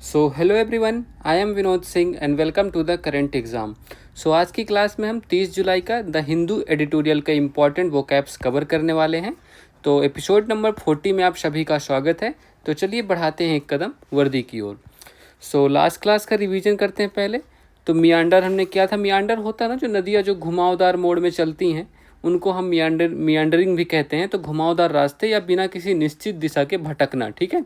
So hello everyone, I am Vinod Singh and welcome to the current exam. So आज की class में हम 30 जुलाई का द हिंदू एडिटोरियल का इम्पॉर्टेंट वोकैब्स कवर करने वाले हैं। तो एपिसोड नंबर 40 में आप सभी का स्वागत है। तो चलिए बढ़ाते हैं एक कदम वर्दी की ओर। सो लास्ट क्लास का रिवीजन करते हैं पहले। तो मियांडर हमने किया था। मियांडर होता है ना, जो नदियाँ जो घुमावदार मोड़ में चलती हैं उनको हम मियांडरिंग भी कहते हैं। तो घुमावदार रास्ते या बिना किसी निश्चित दिशा के भटकना, ठीक है।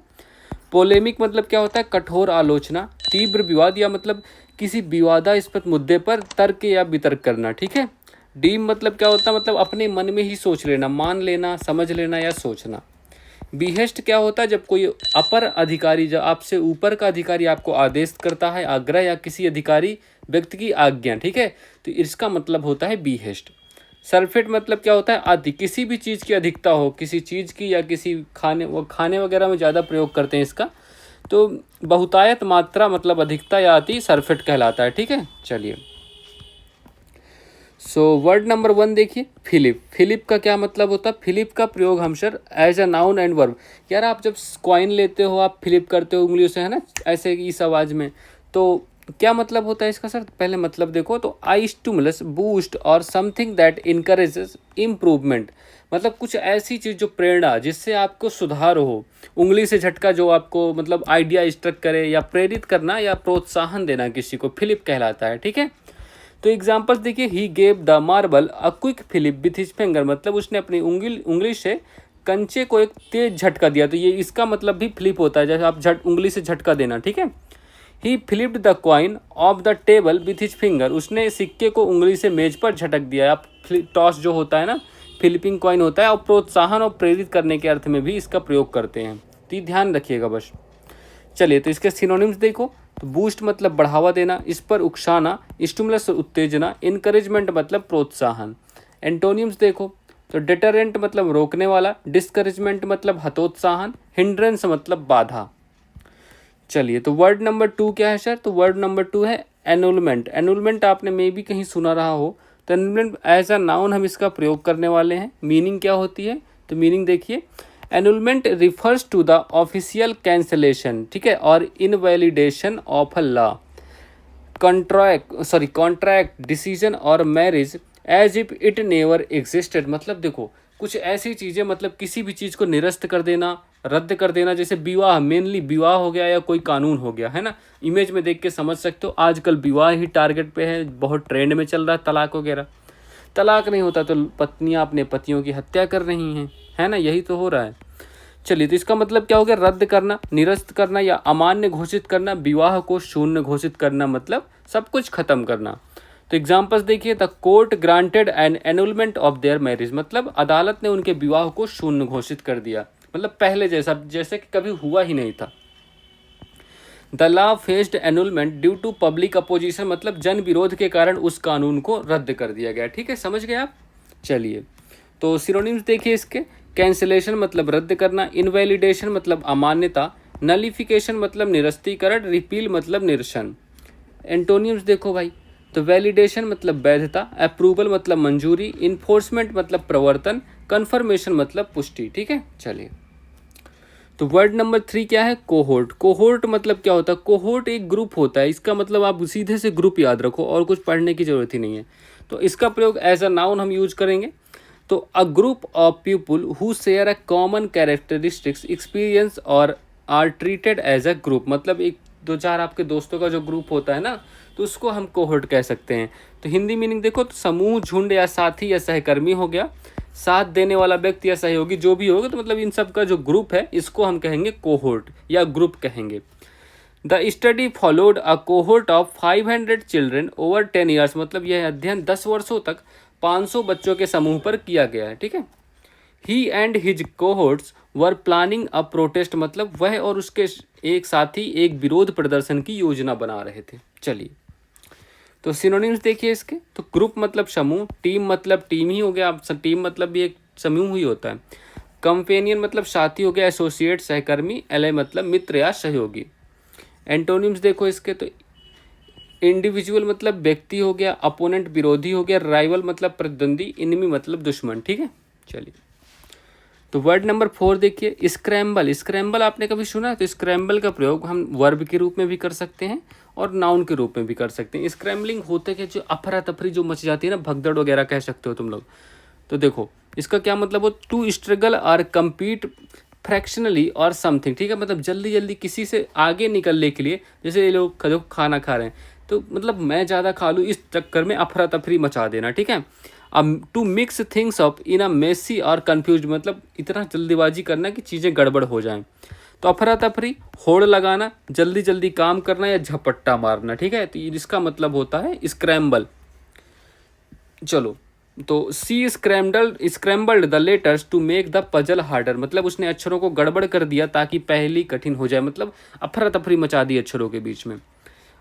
पोलेमिक मतलब क्या होता है? कठोर आलोचना। तीव्र विवाद या मतलब किसी विवादास्पद मुद्दे पर तर्क या वितर्क करना, ठीक है। डीम मतलब क्या होता है? मतलब अपने मन में ही सोच लेना, मान लेना, समझ लेना या सोचना। बिहेस्ट क्या होता है? जब कोई अपर अधिकारी, जब आपसे ऊपर का अधिकारी आपको आदेश करता है, आग्रह या किसी अधिकारी व्यक्ति की आज्ञा, ठीक है। तो इसका मतलब होता है बिहेस्ट। सल्फेट मतलब क्या होता है? आदि, किसी भी चीज़ की अधिकता हो, किसी चीज़ की या किसी खाने वगैरह में ज़्यादा प्रयोग करते हैं इसका। तो बहुतायत मात्रा मतलब अधिकता या अति सल्फेट कहलाता है, ठीक है। चलिए, सो वर्ड नंबर 1 देखिए, फिलिप। फिलिप का क्या मतलब होता है? फिलिप का प्रयोग हम sir as a noun and verb. यार आप जब कॉइन लेते हो, आप फिलिप करते हो उंगलियों से, है ना, ऐसे इस आवाज़ में। तो क्या मतलब होता है इसका सर? पहले मतलब देखो तो आई स्टिमुलस, बूस्ट और समथिंग दैट इनकरेजेस इम्प्रूवमेंट। मतलब कुछ ऐसी चीज़ जो प्रेरणा, जिससे आपको सुधार हो। उंगली से झटका जो आपको मतलब आइडिया स्ट्रक करे, या प्रेरित करना या प्रोत्साहन देना किसी को, फिलिप कहलाता है, ठीक है। तो एग्जाम्पल्स देखिए, he gave the marble a quick fillip with his finger. मतलब उसने अपनी उंगली से कंचे को एक तेज झटका दिया। तो ये इसका मतलब भी फ्लिप होता है, जैसे आप उंगली से झटका देना, ठीक है। He flipped the coin off the table with his finger. उसने सिक्के को उंगली से मेज पर झटक दिया। आप टॉस जो होता है ना, फ्लिपिंग कॉइन होता है। और प्रोत्साहन और प्रेरित करने के अर्थ में भी इसका प्रयोग करते हैं। तो ये ध्यान रखिएगा बस। चलिए, तो इसके सिनोनिम्स देखो। तो बूस्ट मतलब बढ़ावा देना, इस पर उकसाना, स्टिमुलस उत्तेजना, इनकरेजमेंट मतलब प्रोत्साहन। एंटोनिम्स देखो। तो डिटरेंट मतलब रोकने वाला, डिस्करेजमेंट मतलब हतोत्साहन, हिंड्रेंस मतलब बाधा। चलिए, तो वर्ड नंबर 2 क्या है सर? तो वर्ड नंबर 2 है एनुलमेंट। एनुलमेंट आपने मे भी कहीं सुना रहा हो। तो एनुलमेंट एज अ नाउन हम इसका प्रयोग करने वाले हैं। मीनिंग क्या होती है? तो मीनिंग देखिए, annulment refers to the official cancellation, ठीक है, और invalidation of a law, contract, decision और marriage as if it never existed. मतलब देखो, कुछ ऐसी चीज़ें, मतलब किसी भी चीज़ को निरस्त कर देना, रद्द कर देना। जैसे विवाह, मेनली विवाह हो गया या कोई कानून हो गया, है ना। इमेज में देख के समझ सकते हो, आजकल विवाह ही टारगेट पे है, बहुत ट्रेंड में चल रहा है तलाक वगैरह। तलाक नहीं होता तो पत्नियां अपने पतियों की हत्या कर रही हैं, है ना, यही तो हो रहा है। चलिए, तो इसका मतलब क्या हो गया? रद्द करना, निरस्त करना या अमान्य घोषित करना, विवाह को शून्य घोषित करना, मतलब सब कुछ खत्म करना। तो एग्जाम्पल्स देखिए, the court granted an annulment of their marriage. मतलब अदालत ने उनके विवाह को शून्य घोषित कर दिया, मतलब पहले जैसा, जैसे कि कभी हुआ ही नहीं था। The law faced annulment due to public opposition. मतलब जन विरोध के कारण उस कानून को रद्द कर दिया गया, ठीक है, समझ गए आप। चलिए, तो सिनोनिम्स देखिए इसके। कैंसिलेशन मतलब रद्द करना, इनवैलिडेशन मतलब अमान्यता, नलिफिकेशन मतलब निरस्तीकरण, रिपील मतलब निरसन। एंटोनियम्स देखो भाई। तो वैलिडेशन मतलब वैधता, अप्रूवल मतलब मंजूरी, इन्फोर्समेंट मतलब प्रवर्तन, कन्फर्मेशन मतलब पुष्टि, ठीक है। चलिए, तो वर्ड नंबर 3 क्या है? कोहोर्ट। कोहोर्ट मतलब क्या होता है? कोहोर्ट एक ग्रुप होता है। इसका मतलब आप सीधे से ग्रुप याद रखो, और कुछ पढ़ने की जरूरत ही नहीं है। तो इसका प्रयोग एज अ नाउन हम यूज करेंगे। तो a group of people who share a common characteristics, experience और are treated as a group. मतलब एक दो चार आपके दोस्तों का जो ग्रुप होता है ना, तो उसको हम कोहोर्ट कह सकते हैं। तो हिंदी मीनिंग देखो, तो समूह, झुंड या साथी या सहकर्मी हो गया, साथ देने वाला व्यक्ति या सहयोगी जो भी होगा। तो मतलब इन सब का जो ग्रुप है, इसको हम कहेंगे कोहोर्ट या ग्रुप कहेंगे। The study followed a cohort of 500 children over 10 years. मतलब यह अध्ययन 10 वर्षों तक 500 बच्चों के समूह पर किया गया है, ठीक है। He and his cohorts were planning a protest. मतलब वह और उसके एक साथी एक विरोध प्रदर्शन की योजना बना रहे थे। चलिए, तो सिनोनिम्स देखिए इसके। तो ग्रुप मतलब समूह, टीम मतलब टीम ही हो गया, टीम मतलब भी एक समूह ही होता है। कंपेनियन मतलब साथी हो गया, एसोसिएट सहकर्मी, एले मतलब मित्र या सहयोगी। एंटोनिम्स देखो इसके। तो इंडिविजुअल मतलब व्यक्ति हो गया, अपोनेंट विरोधी हो गया, राइवल मतलब प्रतिद्वंदी, इनमी मतलब दुश्मन, ठीक है। चलिए, तो वर्ड नंबर 4 देखिए, स्क्रैम्बल। स्क्रैम्बल आपने कभी सुना है? तो स्क्रैम्बल का प्रयोग हम वर्ब के रूप में भी कर सकते हैं और नाउन के रूप में भी कर सकते हैं। स्क्रैम्बलिंग होते कि जो अफरा तफरी जो मच जाती है ना, भगदड़ वगैरह कह सकते हो तुम लोग। तो देखो इसका क्या मतलब हो, टू स्ट्रगल और कम्पीट फ्रैक्शनली और समथिंग, ठीक है, मतलब जल्दी जल्दी किसी से आगे निकलने के लिए, जैसे ये लोग खाना खा रहे हैं तो मतलब मैं ज़्यादा खा लूँ इस चक्कर में अफरा तफरी मचा देना, ठीक है। अब to mix things up in a messy और कन्फ्यूज, मतलब इतना जल्दीबाजी करना कि चीज़ें गड़बड़ हो जाएं। तो अफरा तफरी, होड़ लगाना, जल्दी जल्दी काम करना या झपट्टा मारना, ठीक है। तो इसका मतलब होता है स्क्रैम्बल। चलो, तो she scrambled the letters to make the puzzle harder, मतलब उसने अक्षरों को गड़बड़ कर दिया ताकि पहेली कठिन हो जाए, मतलब अफरा तफरी मचा दी अक्षरों के बीच में।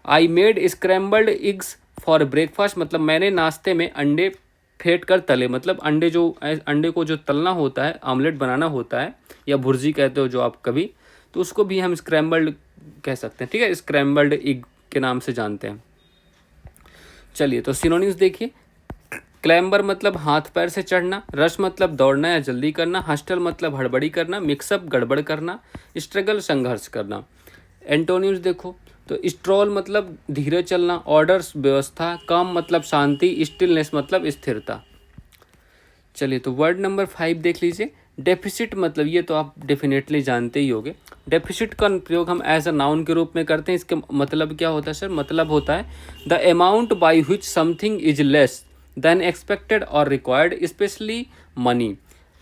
I made scrambled eggs for breakfast, मतलब मैंने नाश्ते में अंडे फेंट कर तले, मतलब अंडे को जो तलना होता है, आमलेट बनाना होता है, या भुर्जी कहते हो जो आप कभी, तो उसको भी हम स्क्रैम्बल्ड कह सकते हैं, ठीक है, स्क्रैम्बल्ड एग के नाम से जानते हैं। चलिए, तो सिनोनिम्स देखिए। क्लैम्बर मतलब हाथ पैर से चढ़ना, रश मतलब दौड़ना या जल्दी करना, हस्टल मतलब हड़बड़ी करना, मिक्सअप गड़बड़ करना, स्ट्रगल संघर्ष करना। एंटोनिम्स देखो, तो स्ट्रॉल मतलब धीरे चलना, ऑर्डर्स व्यवस्था, काम मतलब शांति, स्टिलनेस मतलब स्थिरता। चलिए, तो वर्ड नंबर 5 देख लीजिए। डेफिसिट मतलब, ये तो आप डेफिनेटली जानते ही होंगे। डेफिसिट का प्रयोग हम एज अ नाउन के रूप में करते हैं। इसका मतलब क्या होता है सर? मतलब होता है the amount by which something is less than expected or required, especially money,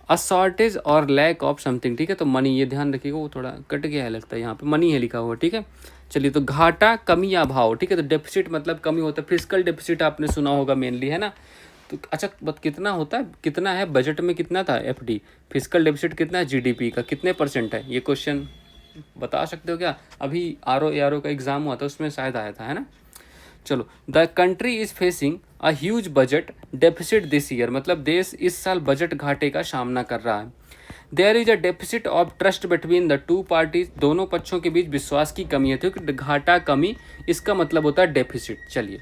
a shortage or lack of something, ठीक है। तो मनी, ये ध्यान रखिएगा, वो थोड़ा कट गया है लगता है, यहाँ पे मनी है लिखा हुआ, ठीक है। चलिए, तो घाटा, कमी या भाव, ठीक है। तो डेफिसिट मतलब कमी होता है। फिजिकल डेफिसिट आपने सुना होगा मेनली, है ना। तो अच्छा, बट कितना होता है, कितना है बजट में, कितना था एफडी, फिजिकल डेफिसिट कितना है जीडीपी का, कितने % है, ये क्वेश्चन बता सकते हो क्या? अभी आर ओ का एग्जाम हुआ था, उसमें शायद आया था, है ना। चलो, the country is facing a huge budget deficit this year, मतलब देश इस साल बजट घाटे का सामना कर रहा है। There is a deficit of trust between the two parties, दोनों पक्षों के बीच विश्वास की कमी है, क्योंकि घाटा, कमी, इसका मतलब होता है डेफिसिट। चलिए,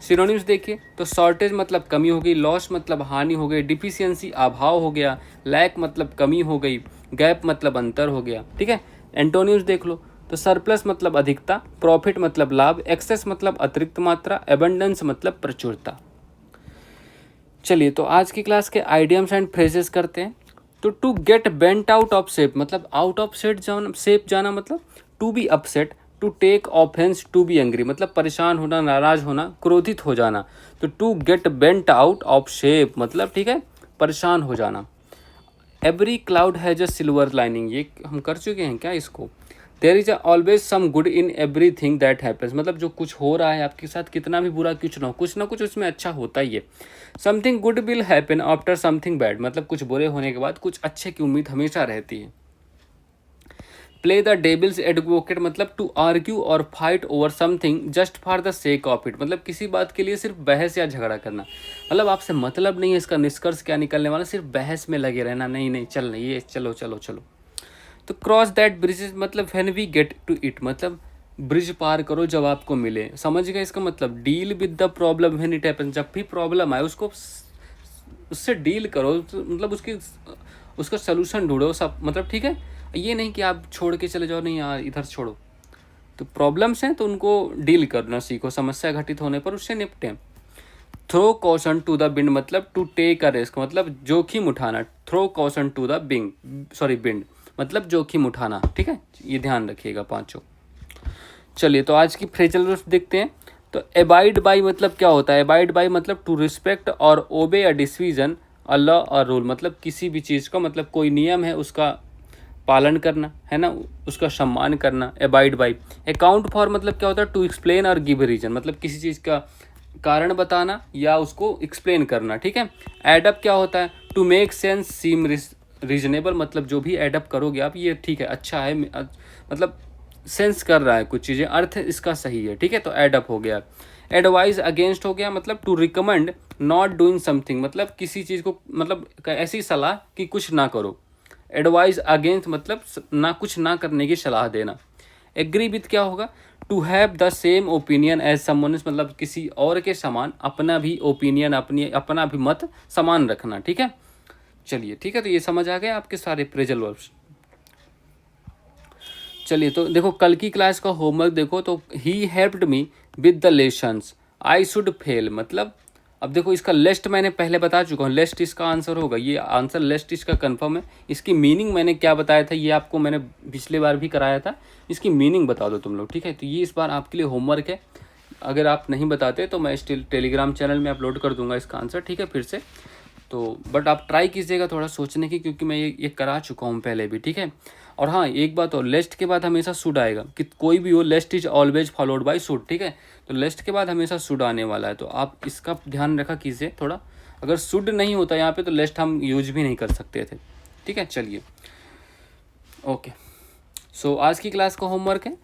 सिनोनिम्स देखिए, तो शॉर्टेज मतलब कमी हो गई, लॉस मतलब हानि हो गई, डिफिशियंसी अभाव हो गया, लैक मतलब कमी हो गई, गैप मतलब अंतर हो गया, ठीक है। एंटोनिम्स देख लो, तो सरप्लस मतलब अधिकता, प्रॉफिट मतलब लाभ, एक्सेस मतलब अतिरिक्त मात्रा, एबंडेंस मतलब प्रचुरता। चलिए, तो आज की क्लास के आइडियम्स एंड फ्रेजेस करते हैं। तो to get bent out of shape, मतलब आउट ऑफ शेप जाना, मतलब to be upset, to take offence, to be angry, मतलब परेशान होना, नाराज होना, क्रोधित हो जाना। तो to get bent out of shape मतलब, ठीक है, परेशान हो जाना। Every cloud has a silver lining, ये हम कर चुके हैं क्या इसको। There is always some good in everything that happens, मतलब जो कुछ हो रहा है आपके साथ, कितना भी बुरा कुछ ना कुछ उसमें अच्छा होता ही है। Something good will happen after something bad, मतलब कुछ बुरे होने के बाद कुछ अच्छे की उम्मीद हमेशा रहती है। प्ले द डेविल्स एडवोकेट मतलब टू आर्ग्यू और fight over something just for the sake of it, मतलब किसी बात के लिए सिर्फ बहस या झगड़ा करना, मतलब आपसे मतलब नहीं है इसका निष्कर्ष क्या निकलने वाला, सिर्फ बहस में लगे रहना, नहीं नहीं चल नहीं, ये चलो चलो चलो। तो क्रॉस दैट ब्रिज मतलब when we get to it, मतलब ब्रिज पार करो जब आपको मिले, समझ गए इसका मतलब। Deal with the problem when it happen, जब भी प्रॉब्लम आए उसको उससे डील करो, तो मतलब उसका सोल्यूशन ढूंढो सब, मतलब ठीक है। ये नहीं कि आप छोड़ के चले जाओ, नहीं यार इधर छोड़ो। तो प्रॉब्लम्स हैं तो उनको डील करना सीखो, समस्या घटित होने पर उससे निपटें। Throw caution to the wind मतलब टू टेक अ रिस्क, मतलब जोखिम उठाना। Throw caution to the wind मतलब जोखिम उठाना, ठीक है, ये ध्यान रखिएगा पांचों। चलिए, तो आज की फ्रेजल रूल्स देखते हैं। तो एबाइड बाई मतलब क्या होता है? एबाइड बाई मतलब टू रिस्पेक्ट और ओबे अ डिसीजन, अ लॉ और रूल, मतलब किसी भी चीज़ का, मतलब कोई नियम है उसका पालन करना, है ना, उसका सम्मान करना, एबाइड बाई। अकाउंट फॉर मतलब क्या होता है? टू एक्सप्लेन और गिव रीजन, मतलब किसी चीज़ का कारण बताना या उसको एक्सप्लेन करना, ठीक है। एडअप क्या होता है? To make sense seem reasonable, मतलब जो भी एडअप करोगे आप, ये ठीक है, अच्छा है, मतलब सेंस कर रहा है कुछ चीज़ें, अर्थ इसका सही है, ठीक है, तो एडअप हो गया। एडवाइज अगेंस्ट हो गया, मतलब to recommend not doing something, मतलब किसी चीज़ को, मतलब ऐसी सलाह कि कुछ ना करो। एडवाइज अगेंस्ट मतलब ना, कुछ ना करने की सलाह देना। एग्री विथ क्या होगा? To have the same opinion as someone, मतलब किसी और के समान अपना भी ओपिनियन, अपना भी मत समान रखना, ठीक है। चलिए ठीक है, तो ये समझ आ गए आपके सारे फ्रेजल वर्ब्स। चलिए तो देखो कल की क्लास का होमवर्क देखो, तो he helped me with the lessons, I should fail, मतलब अब देखो इसका लेस्ट मैंने पहले बता चुका हूँ, लेस्ट इसका आंसर होगा, ये आंसर लेस्ट इसका कंफर्म है। इसकी मीनिंग मैंने क्या बताया था, ये आपको मैंने पिछले बार भी कराया था, इसकी मीनिंग बता दो तुम लोग, ठीक है। तो ये इस बार आपके लिए होमवर्क है, अगर आप नहीं बताते तो मैं स्टिल टेलीग्राम चैनल में अपलोड कर दूंगा इसका आंसर, ठीक है, फिर से। तो बट आप ट्राई कीजिएगा थोड़ा सोचने की, क्योंकि मैं ये करा चुका हूँ पहले भी, ठीक है। और हाँ एक बात और, लेस्ट के बाद हमेशा शुड आएगा, कि कोई भी हो, lest is always followed by should, ठीक है। तो लेस्ट के बाद हमेशा शुड आने वाला है, तो आप इसका ध्यान रखा कीजिए थोड़ा। अगर शुड नहीं होता यहाँ पे तो लेस्ट हम यूज भी नहीं कर सकते थे, ठीक है। चलिए ओके, सो आज की क्लास का होमवर्क है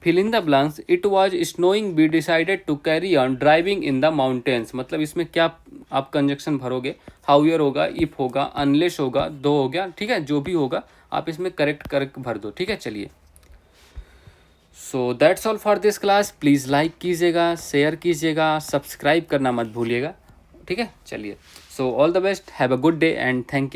fill in the blanks, it was snowing we decided to carry on driving in the mountains, मतलब इसमें क्या आप कंजक्शन भरोगे, हाउयर होगा, इफ होगा, अनलेस होगा, दो हो गया, ठीक है, जो भी होगा आप इसमें करेक्ट करेक्ट भर दो, ठीक है। चलिए so that's all for this class, please like कीजिएगा, शेयर कीजिएगा, सब्सक्राइब करना मत भूलिएगा, ठीक है। चलिए so all the best, have a good day and thank you.